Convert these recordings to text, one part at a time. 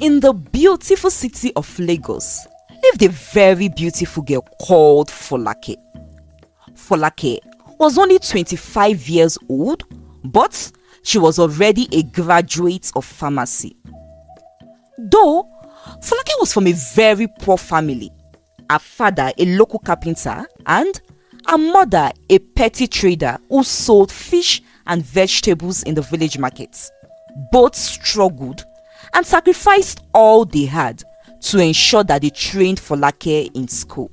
In the beautiful city of Lagos lived a very beautiful girl called Folake. Folake was only 25 years old, but she was already a graduate of pharmacy. Though Folake was from a very poor family, her father a local carpenter and her mother a petty trader who sold fish and vegetables in the village markets. Both struggled and sacrificed all they had to ensure that they trained Folake in school.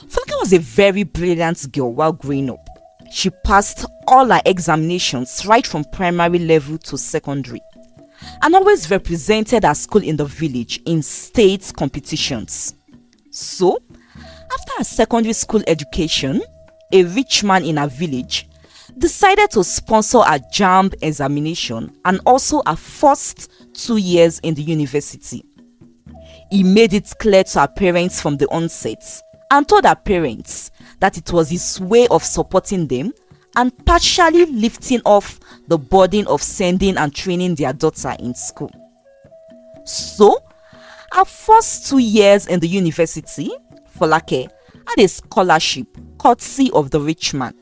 Folake was a very brilliant girl while growing up. She passed all her examinations right from primary level to secondary and always represented her school in the village in state competitions. So, after her secondary school education, a rich man in her village decided to sponsor her JAMB examination and also her first 2 years in the university. He made it clear to her parents from the onset and told her parents that it was his way of supporting them and partially lifting off the burden of sending and training their daughter in school. So, her first 2 years in the university, Folake had a scholarship courtesy of the rich man.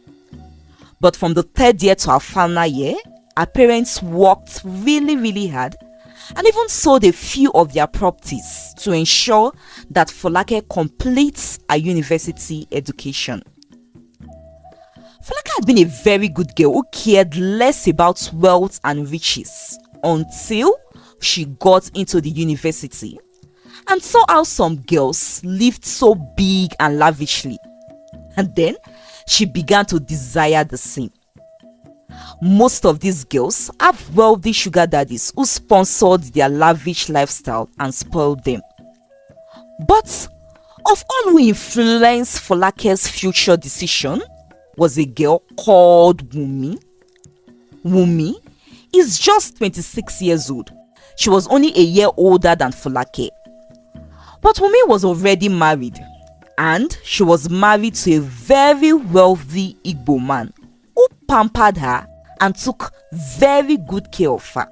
But from the third year to her final year, her parents worked really hard and even sold a few of their properties to ensure that Folake completes her university education. Folake had been a very good girl who cared less about wealth and riches until she got into the university and saw how some girls lived so big and lavishly. And then she began to desire the same. Most of these girls have wealthy sugar daddies who sponsored their lavish lifestyle and spoiled them. But of all who influenced Folake's future decision was a girl called Wumi. Wumi is just 26 years old. She was only a year older than Folake. But Wumi was already married, and she was married to a very wealthy Igbo man who pampered her and took very good care of her.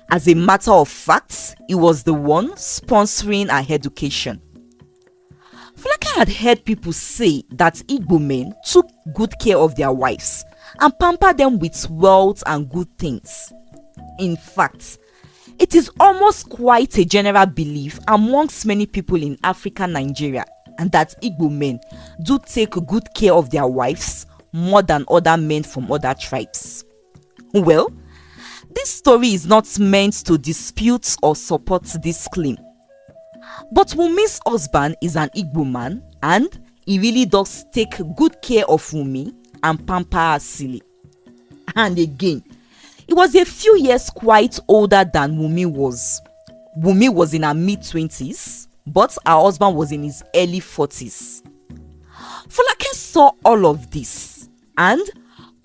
As a matter of fact, he was the one sponsoring her education. Folake had heard people say that Igbo men took good care of their wives and pampered them with wealth and good things. In fact, it is almost quite a general belief amongst many people in Africa and Nigeria and that Igbo men do take good care of their wives more than other men from other tribes. Well, this story is not meant to dispute or support this claim. But Wumi's husband is an Igbo man and he really does take good care of Wumi and pamper her silly. And again, he was a few years quite older than Wumi was. Wumi was in her mid-20s, but her husband was in his early 40s. Folake saw all of this and,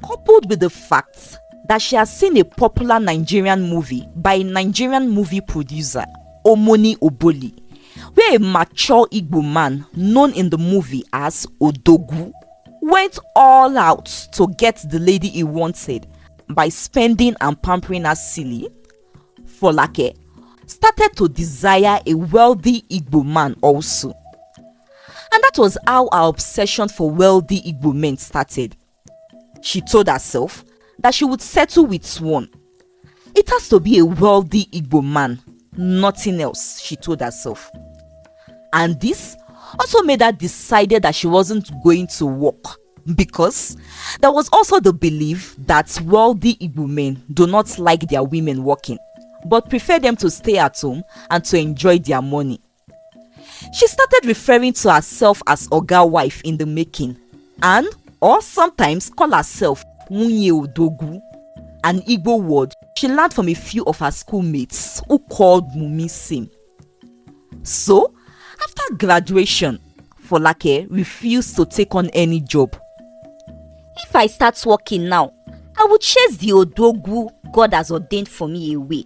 coupled with the fact that she has seen a popular Nigerian movie by a Nigerian movie producer, Omoni Oboli, where a mature Igbo man known in the movie as Odogu went all out to get the lady he wanted by spending and pampering her silly, Folake started to desire a wealthy Igbo man also. And that was how her obsession for wealthy Igbo men started. She told herself that she would settle with one. It has to be a wealthy Igbo man, nothing else, she told herself. And this also made her decide that she wasn't going to work, because there was also the belief that wealthy Igbo men do not like their women working, but prefer them to stay at home and to enjoy their money. She started referring to herself as Oga wife in the making, and or sometimes call herself Nwunye Odogu, an Igbo word she learned from a few of her schoolmates who called Wumi same. So, after graduation, Folake refused to take on any job. If I start working now, I would chase the Odogu God has ordained for me away.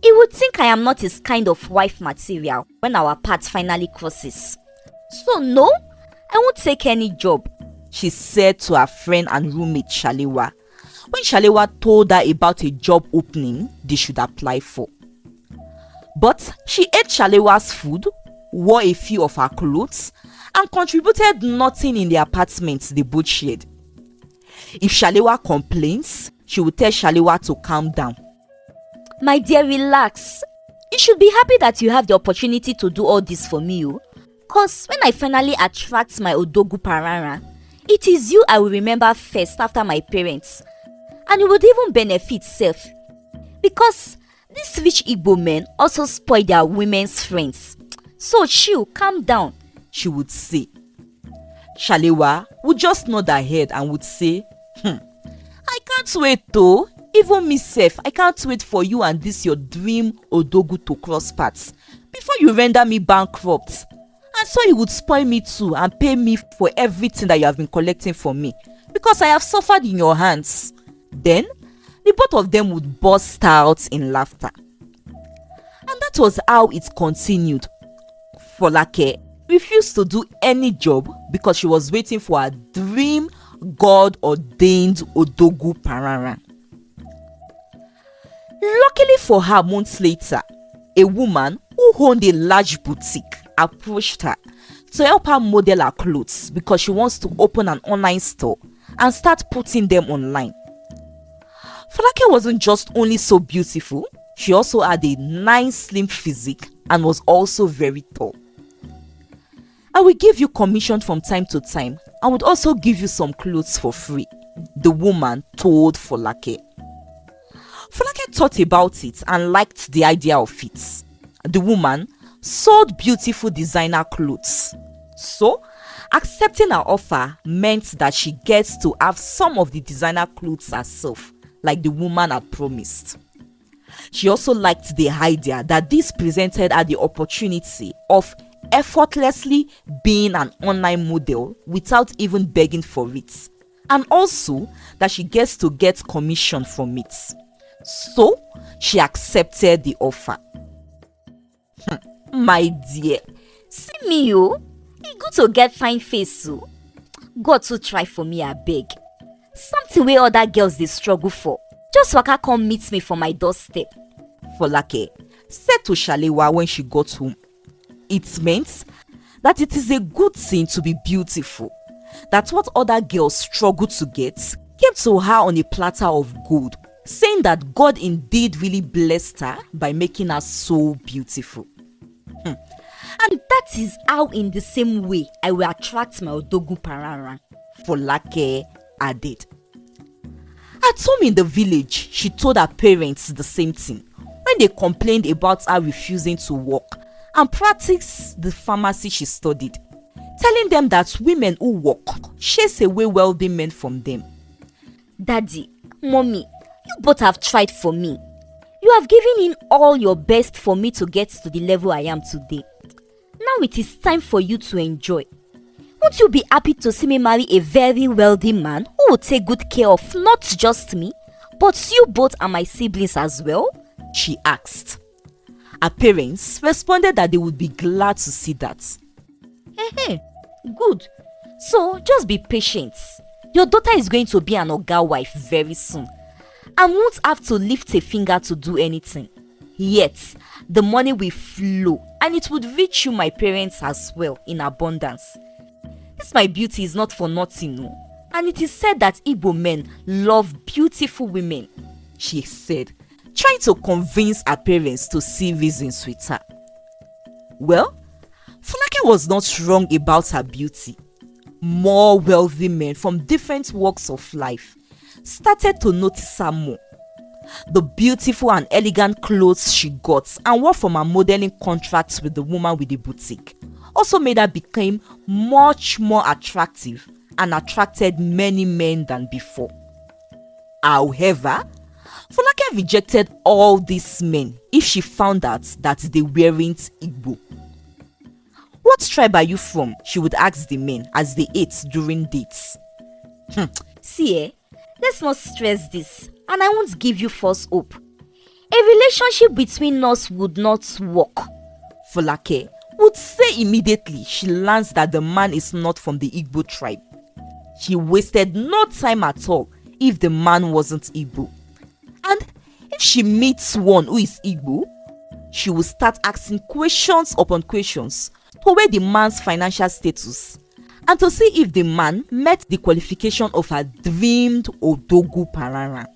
He would think I am not his kind of wife material when our path finally crosses. So no, I won't take any job, she said to her friend and roommate Shalewa, when Shalewa told her about a job opening they should apply for. But she ate Shalewa's food, wore a few of her clothes, and contributed nothing in the apartment they both shared. If Shalewa complains, she would tell Shalewa to calm down. My dear, relax. You should be happy that you have the opportunity to do all this for me. Cause when I finally attract my Odogu Parara, it is you I will remember first after my parents. And you would even benefit self. Because these rich Igbo men also spoil their women's friends. So chill, calm down, she would say. Shalewa would just nod her head and would say, I can't wait though. Even me self, I can't wait for you and this your dream Odogu to cross paths before you render me bankrupt. And so you would spoil me too and pay me for everything that you have been collecting for me because I have suffered in your hands. Then, the both of them would burst out in laughter. And that was how it continued. Folake refused to do any job because she was waiting for her dream God-ordained Odogu Parara. Luckily for her, months later, a woman who owned a large boutique approached her to help her model her clothes because she wants to open an online store and start putting them online. Folake wasn't just only so beautiful, she also had a nice slim physique and was also very tall. I will give you commission from time to time and would also give you some clothes for free, the woman told Folake. Folake thought about it and liked the idea of it. The woman sold beautiful designer clothes. So, accepting her offer meant that she gets to have some of the designer clothes herself, like the woman had promised. She also liked the idea that this presented her the opportunity of effortlessly being an online model without even begging for it, and also that she gets to get commission from it. So, she accepted the offer. My dear, see me it's good to get fine face God to try for me, I beg. Something where other girls they struggle for. Just waka come meet me for my doorstep. Folake said to Shalewa when she got home. It meant that it is a good thing to be beautiful. That what other girls struggle to get came to her on a platter of gold, saying that God indeed really blessed her by making her so beautiful. And that is how in the same way I will attract my Odogu Parara, Folake added. At home in the village, she told her parents the same thing when they complained about her refusing to work and practice the pharmacy she studied, telling them that women who work chase away wealthy men from them. Daddy, Mommy, you both have tried for me. You have given in all your best for me to get to the level I am today. Now it is time for you to enjoy. Won't you be happy to see me marry a very wealthy man who will take good care of not just me, but you both and my siblings as well? She asked. Her parents responded that they would be glad to see that. Good. So just be patient. Your daughter is going to be an Oga wife very soon and won't have to lift a finger to do anything. Yet, the money will flow and it would reach you, my parents, as well in abundance. This my beauty is not for nothing, no. And it is said that Igbo men love beautiful women, she said, trying to convince her parents to see reasons with her. Well, Folake was not wrong about her beauty. More wealthy men from different walks of life started to notice her more. The beautiful and elegant clothes she got and wore from her modeling contracts with the woman with the boutique also made her become much more attractive and attracted many men than before. However, Folake rejected all these men if she found out that they weren't Igbo. What tribe are you from? She would ask the men as they ate during dates. See, let's not stress this, and I won't give you false hope. A relationship between us would not work. Folake would say immediately she learns that the man is not from the Igbo tribe. She wasted no time at all if the man wasn't Igbo. And if she meets one who is Igbo, she would start asking questions upon questions to weigh the man's financial status and to see if the man met the qualification of her dreamed Odogu Parara.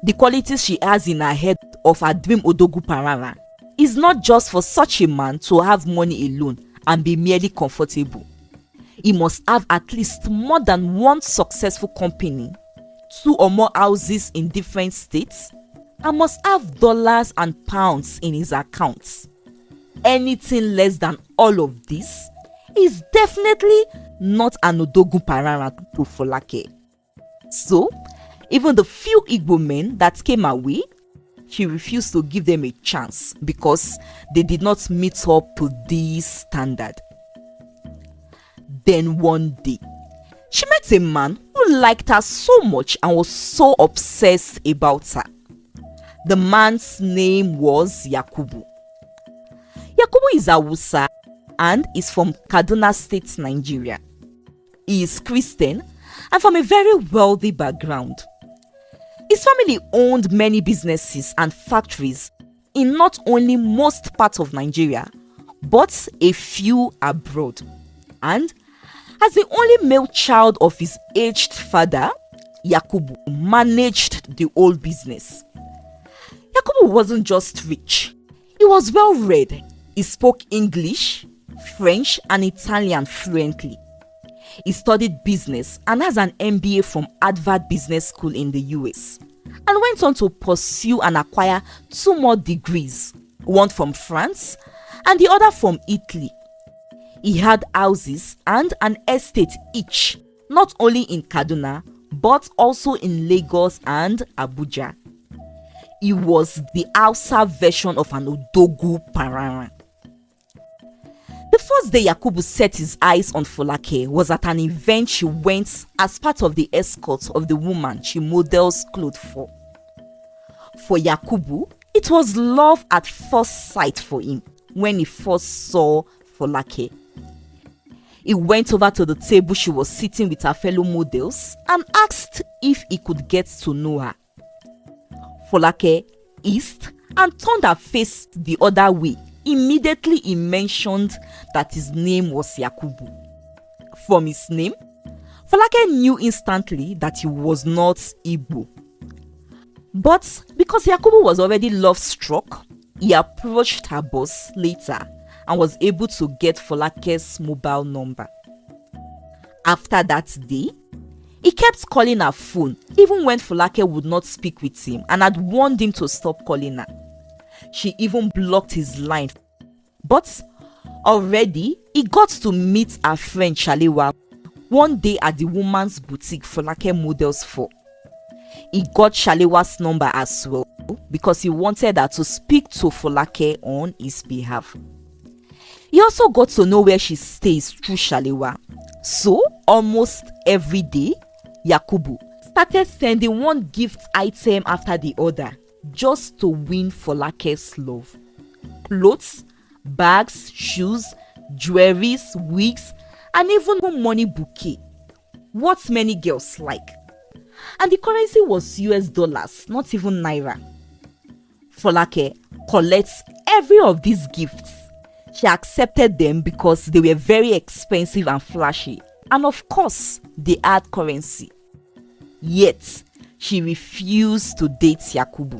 The qualities she has in her head of her dream Odogu Parara is not just for such a man to have money alone and be merely comfortable. He must have at least more than one successful company, 2 or more houses in different states, and must have dollars and pounds in his accounts. Anything less than all of this is definitely not an Odogu Parara to Folake. So, even the few Igbo men that came her way, she refused to give them a chance because they did not meet up to this standard. Then one day, she met a man who liked her so much and was so obsessed about her. The man's name was Yakubu. Yakubu is Hausa and is from Kaduna State, Nigeria. He is Christian and from a very wealthy background. His family owned many businesses and factories in not only most parts of Nigeria, but a few abroad. And as the only male child of his aged father, Yakubu managed the whole business. Yakubu wasn't just rich, he was well read. He spoke English, French, and Italian fluently. He studied business and has an MBA from Harvard Business School in the US, and went on to pursue and acquire 2 more degrees, one from France and the other from Italy. He had houses and an estate each, not only in Kaduna, but also in Lagos and Abuja. He was the Hausa version of an Odogu Parara. The first day Yakubu set his eyes on Folake was at an event she went as part of the escort of the woman she models clothes for. For Yakubu, it was love at first sight for him when he first saw Folake. He went over to the table she was sitting with her fellow models and asked if he could get to know her. Folake hissed and turned her face the other way. Immediately he mentioned that his name was Yakubu. From his name, Folake knew instantly that he was not Igbo. But because Yakubu was already love-struck, he approached her boss later and was able to get Folake's mobile number. After that day, he kept calling her phone even when Folake would not speak with him and had warned him to stop calling her. She even blocked his line. But already, he got to meet her friend Shalewa one day at the woman's boutique Folake models for. He got Shalewa's number as well because he wanted her to speak to Folake on his behalf. He also got to know where she stays through Shalewa. So, almost every day, Yakubu started sending one gift item after the other just to win Folake's love. Clothes, bags, shoes, jewelries, wigs, and even a money bouquet. What many girls like. And the currency was US dollars, not even Naira. Folake collects every of these gifts. She accepted them because they were very expensive and flashy. And of course, they had currency. Yet, she refused to date Yakubu.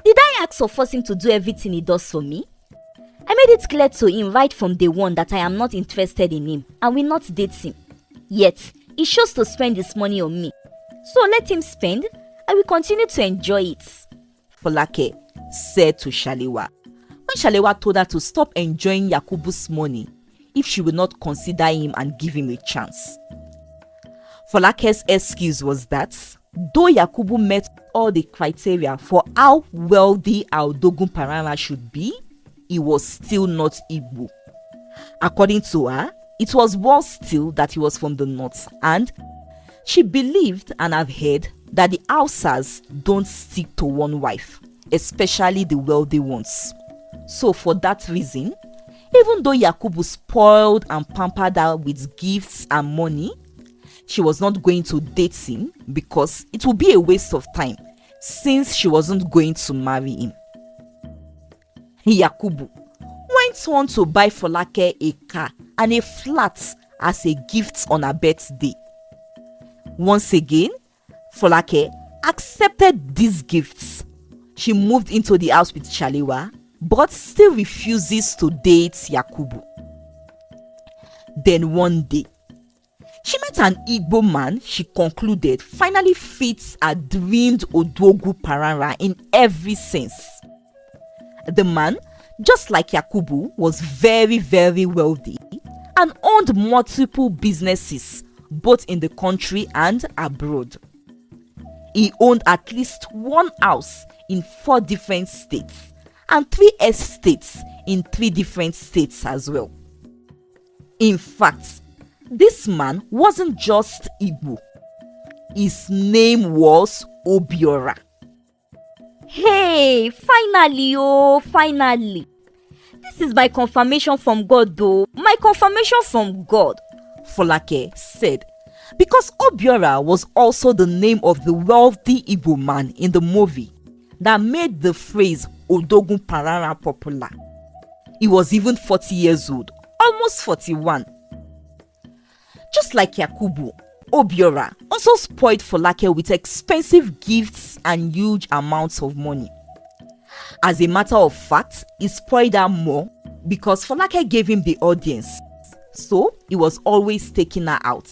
Did I ask or force him to do everything he does for me? I made it clear to him right from day one that I am not interested in him and will not date him. Yet, he chose to spend his money on me. So let him spend, I will continue to enjoy it. Folake said to Shalewa. When Shalewa told her to stop enjoying Yakubu's money if she would not consider him and give him a chance. Folake's excuse was that though Yakubu met all the criteria for how wealthy Odogu Parara should be, he was still not Igbo. According to her, it was worse still that he was from the north, and she believed and have heard that the Hausas don't stick to one wife, especially the wealthy ones. So for that reason, even though Yakubu spoiled and pampered her with gifts and money, she was not going to date him because it would be a waste of time since she wasn't going to marry him. Yakubu went on to buy Folake a car and a flat as a gift on her birthday. Once again, Folake accepted these gifts. She moved into the house with Shalewa, but still refuses to date Yakubu. Then one day, she met an Igbo man she concluded finally fits her dreamed Odogwu Parara in every sense. The man, just like Yakubu, was very, very wealthy and owned multiple businesses both in the country and abroad. He owned at least one house in 4 different states and 3 estates in 3 different states as well. In fact, this man wasn't just Igbo. His name was Obiora. Hey, finally. This is my confirmation from God though. My confirmation from God. Folake said, because Obiora was also the name of the wealthy Igbo man in the movie that made the phrase Odogwu Parara popular. He was even 40 years old, almost 41. Just like Yakubu, Obiora also spoiled Folake with expensive gifts and huge amounts of money. As a matter of fact, he spoiled her more because Folake gave him the audience, so he was always taking her out.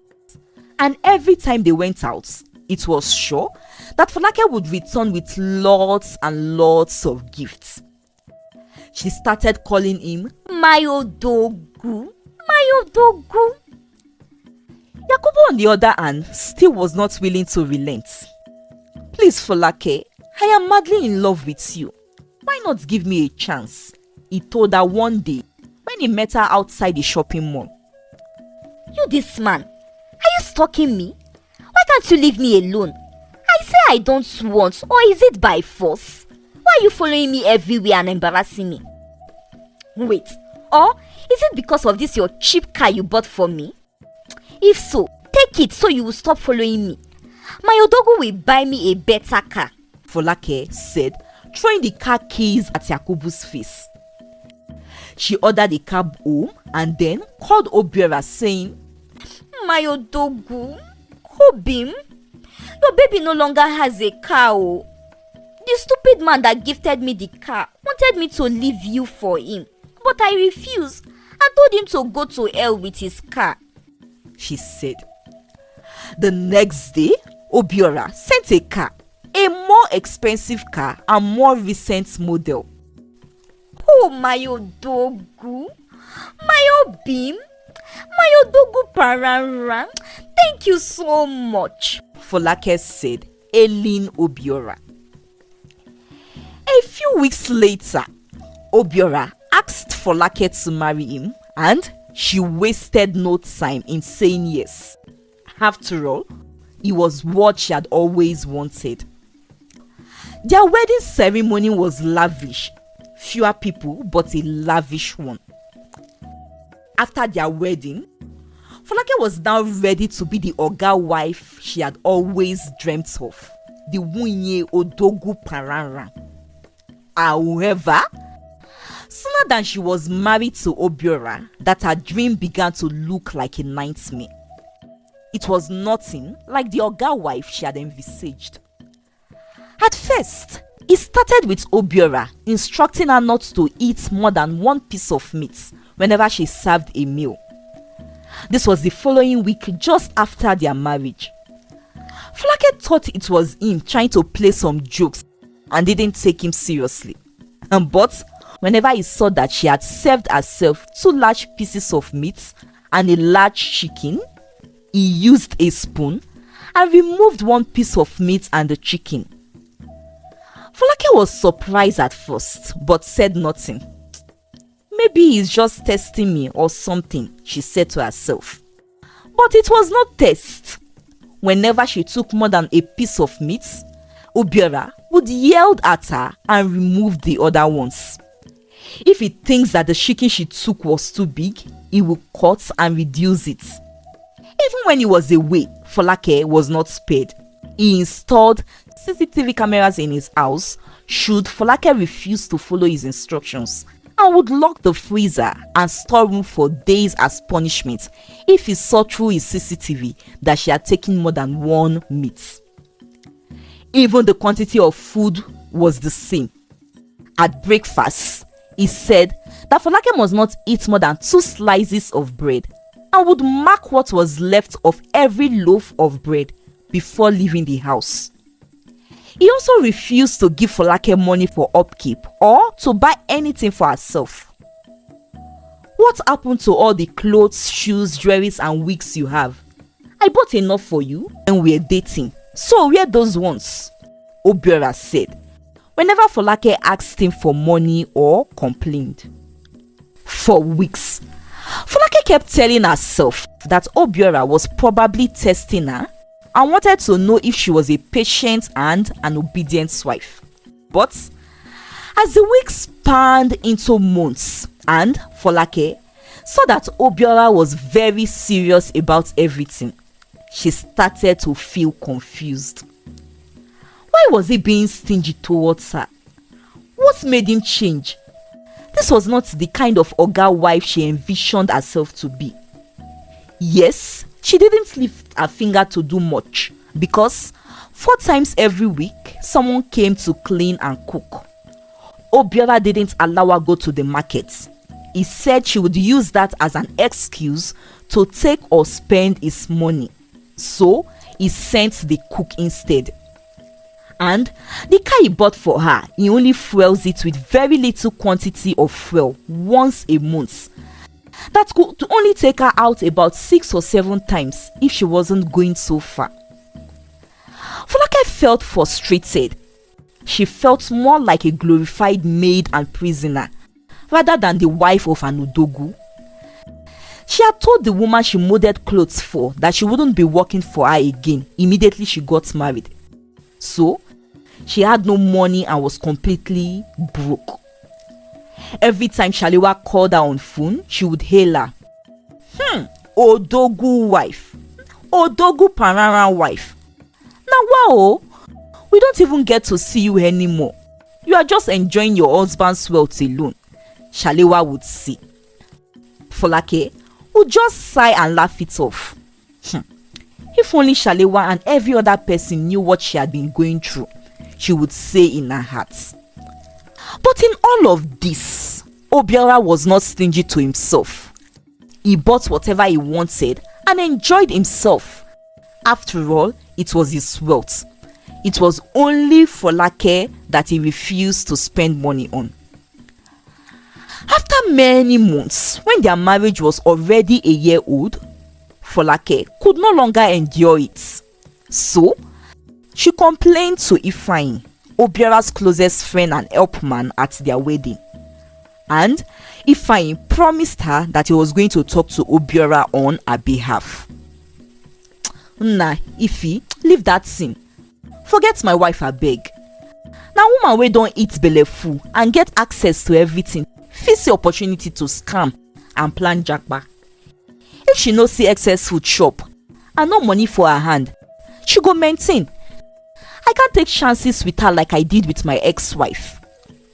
And every time they went out, it was sure that Folake would return with lots and lots of gifts. She started calling him my Odogwu. Yakubu, on the other hand, still was not willing to relent. Please, Folake, I am madly in love with you. Why not give me a chance? He told her one day when he met her outside the shopping mall. You this man, are you stalking me? Why can't you leave me alone? I say I don't want, or is it by force? Why are you following me everywhere and embarrassing me? Wait, or is it because of this your cheap car you bought for me? If so, take it so you will stop following me. My Odogwu will buy me a better car. Folake said, throwing the car keys at Yakubu's face. She ordered a cab home and then called Obiora saying, my Odogwu, Obim, your baby no longer has a car. Oh. The stupid man that gifted me the car wanted me to leave you for him, but I refused and told him to go to hell with his car, she said. The next day, Obiora sent a car, a more expensive car and more recent model. Oh, my Odogwu, my Obim, my Odogwu Parara, thank you so much, Folake said, hailing Obiora. A few weeks later, Obiora asked Folake to marry him and she wasted no time in saying yes. After all, it was what she had always wanted. Their wedding ceremony was lavish. Fewer people, but a lavish one. After their wedding, Folake was now ready to be the Oga wife she had always dreamt of, the Wunye Odogwu Parara. However, sooner than she was married to Obiora, that her dream began to look like a nightmare. It was nothing like the Oga wife she had envisaged. At first, it started with Obiora instructing her not to eat more than 1 piece of meat whenever she served a meal. This was the following week, just after their marriage. Folake thought it was him trying to play some jokes and didn't take him seriously. But whenever he saw that she had served herself 2 large pieces of meat and a large chicken, he used a spoon and removed 1 piece of meat and the chicken. Folake was surprised at first, but said nothing. Maybe he's just testing me or something, she said to herself. But it was not test. Whenever she took more than a piece of meat, Obiora would yell at her and remove the other ones. If he thinks that the chicken she took was too big, he will cut and reduce it. Even when he was away, Folake was not spared. He installed CCTV cameras in his house should Folake refuse to follow his instructions, and would lock the freezer and store room for days as punishment if he saw through his CCTV that she had taken more than one meat. Even the quantity of food was the same. At breakfast, he said that Folake must not eat more than 2 slices of bread and would mark what was left of every loaf of bread before leaving the house. He also refused to give Folake money for upkeep or to buy anything for herself. What happened to all the clothes, shoes, jewelries and wigs you have? I bought enough for you when we were dating, so wear those ones, Obiora said, whenever Folake asked him for money or complained. For weeks, Folake kept telling herself that Obiora was probably testing her and wanted to know if she was a patient and an obedient wife. But as the weeks spanned into months and Folake saw that Obiora was very serious about everything, she started to feel confused. Why was he being stingy towards her? What made him change? This was not the kind of Oga wife she envisioned herself to be. Yes, she didn't lift her finger to do much because 4 times every week someone came to clean and cook. Obiora didn't allow her go to the market. He said she would use that as an excuse to take or spend his money. So he sent the cook instead. And the car he bought for her, he only fuels it with very little quantity of fuel once a month. That could only take her out about 6 or 7 times if she wasn't going so far. Folake felt frustrated. She felt more like a glorified maid and prisoner rather than the wife of an Udogu. She had told the woman she molded clothes for that she wouldn't be working for her again immediately she got married. So, she had no money and was completely broke. Every time Shalewa called her on phone, she would hail her. Odogu wife. Odogu Parara wife. Now wow, we don't even get to see you anymore. You are just enjoying your husband's wealth alone, Shalewa would say. Folake would just sigh and laugh it off. If only Shalewa and every other person knew what she had been going through, she would say in her heart. But in all of this, Obiora was not stingy to himself. He bought whatever he wanted and enjoyed himself. After all, it was his wealth. It was only Folake that he refused to spend money on. After many months, when their marriage was already a year old, Folake could no longer endure it. So, she complained to Ifeanyi, Obiora's closest friend and helpman, at their wedding. And Ifeanyi promised her that he was going to talk to Obiora on her behalf. Nah, Ife, leave that scene. Forget my wife, abeg. Now woman wey don't eat belleful and get access to everything face the opportunity to scam and plan japa. If she no see excess food shop and no money for her hand, she go maintain. I can't take chances with her like I did with my ex-wife,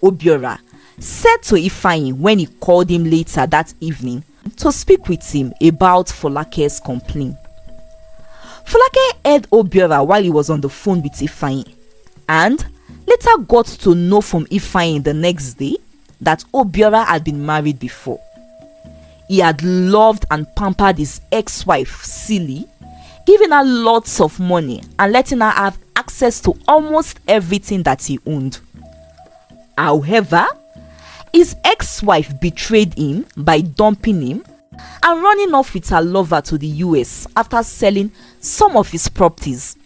Obiora said to Ifeanyi when he called him later that evening to speak with him about Folake's complaint. Folake heard Obiora while he was on the phone with Ifeanyi and later got to know from Ifeanyi the next day that Obiora had been married before. He had loved and pampered his ex-wife, Silly, giving her lots of money and letting her have access to almost everything that he owned. However, his ex-wife betrayed him by dumping him and running off with her lover to the US after selling some of his properties,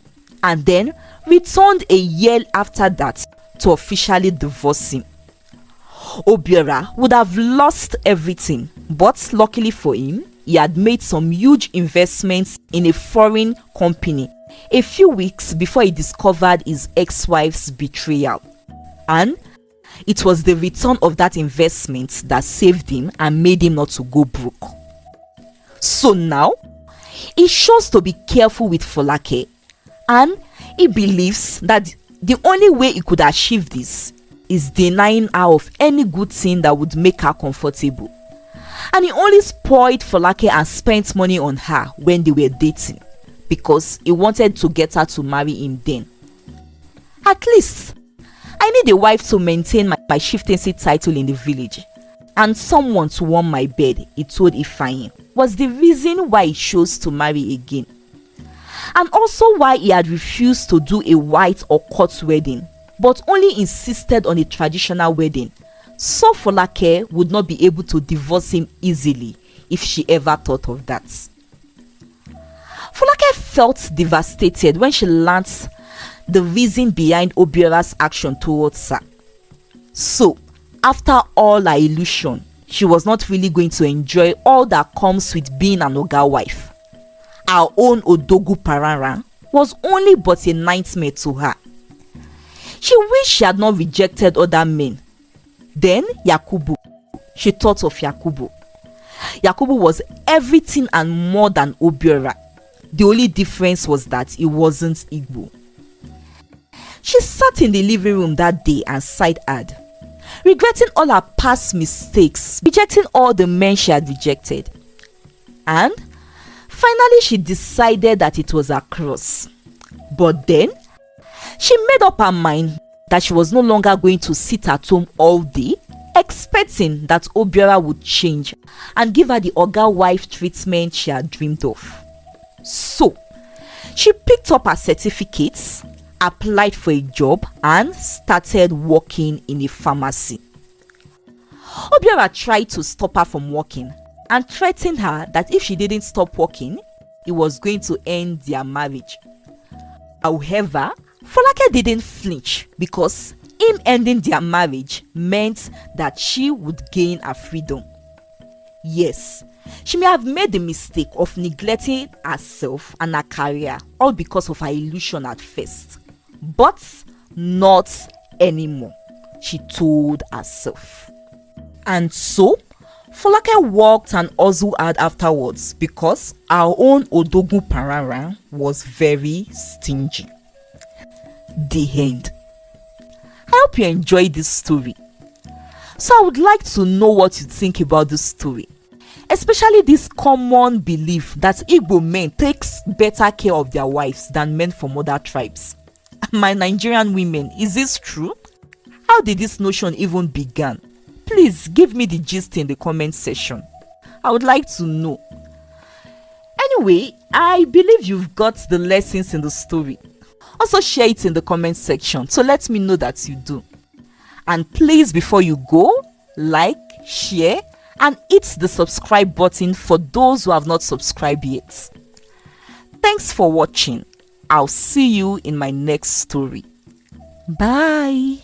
and then returned a year after that to officially divorce him. Obiora would have lost everything, but luckily for him, he had made some huge investments in a foreign company a few weeks before he discovered his ex-wife's betrayal. And it was the return of that investment that saved him and made him not to go broke. So now, he chose to be careful with Folake, and He believes that the only way he could achieve this is denying her of any good thing that would make her comfortable. And he only spoiled Folake and spent money on her when they were dating because he wanted to get her to marry him then. At least, I need a wife to maintain my chieftaincy title in the village, and someone to warm my bed, he told Ifeanyi, was the reason why he chose to marry again. And also why he had refused to do a white or court wedding, but only insisted on a traditional wedding, so Folake would not be able to divorce him easily if she ever thought of that. Folake felt devastated when she learnt the reason behind Obiora's action towards her. So, after all her illusion, she was not really going to enjoy all that comes with being an Oga wife. Her own Odogwu Parara was only but a nightmare to her. She wished she had not rejected other men. Then Yakubu. She thought of Yakubu. Yakubu was everything and more than Obiora. The only difference was that he wasn't Igbo. She sat in the living room that day and sighed hard, regretting all her past mistakes, rejecting all the men she had rejected. And finally she decided that it was a cross. But then she made up her mind that she was no longer going to sit at home all day expecting that Obiora would change and give her the Oga wife treatment she had dreamed of. So she picked up her certificates, applied for a job, and started working in a pharmacy. Obiora tried to stop her from working and threatened her that if she didn't stop working, he was going to end their marriage. However, Folake didn't flinch because him ending their marriage meant that she would gain her freedom. Yes, she may have made the mistake of neglecting herself and her career all because of her illusion at first, but not anymore, she told herself. And so, Folake worked and hustled hard afterwards because our own Odogwu Parara was very stingy. The end. I hope you enjoyed this story. So I would like to know what you think about this story, especially this common belief that Igbo men takes better care of their wives than men from other tribes. My Nigerian women, is this true? How did this notion even begin? Please give me the gist in the comment section. I would like to know. Anyway, I believe you've got the lessons in the story. Also share it in the comment section so let me know that you do. And please, before you go, like, share, and hit the subscribe button for those who have not subscribed yet. Thanks for watching. I'll see you in my next story. Bye.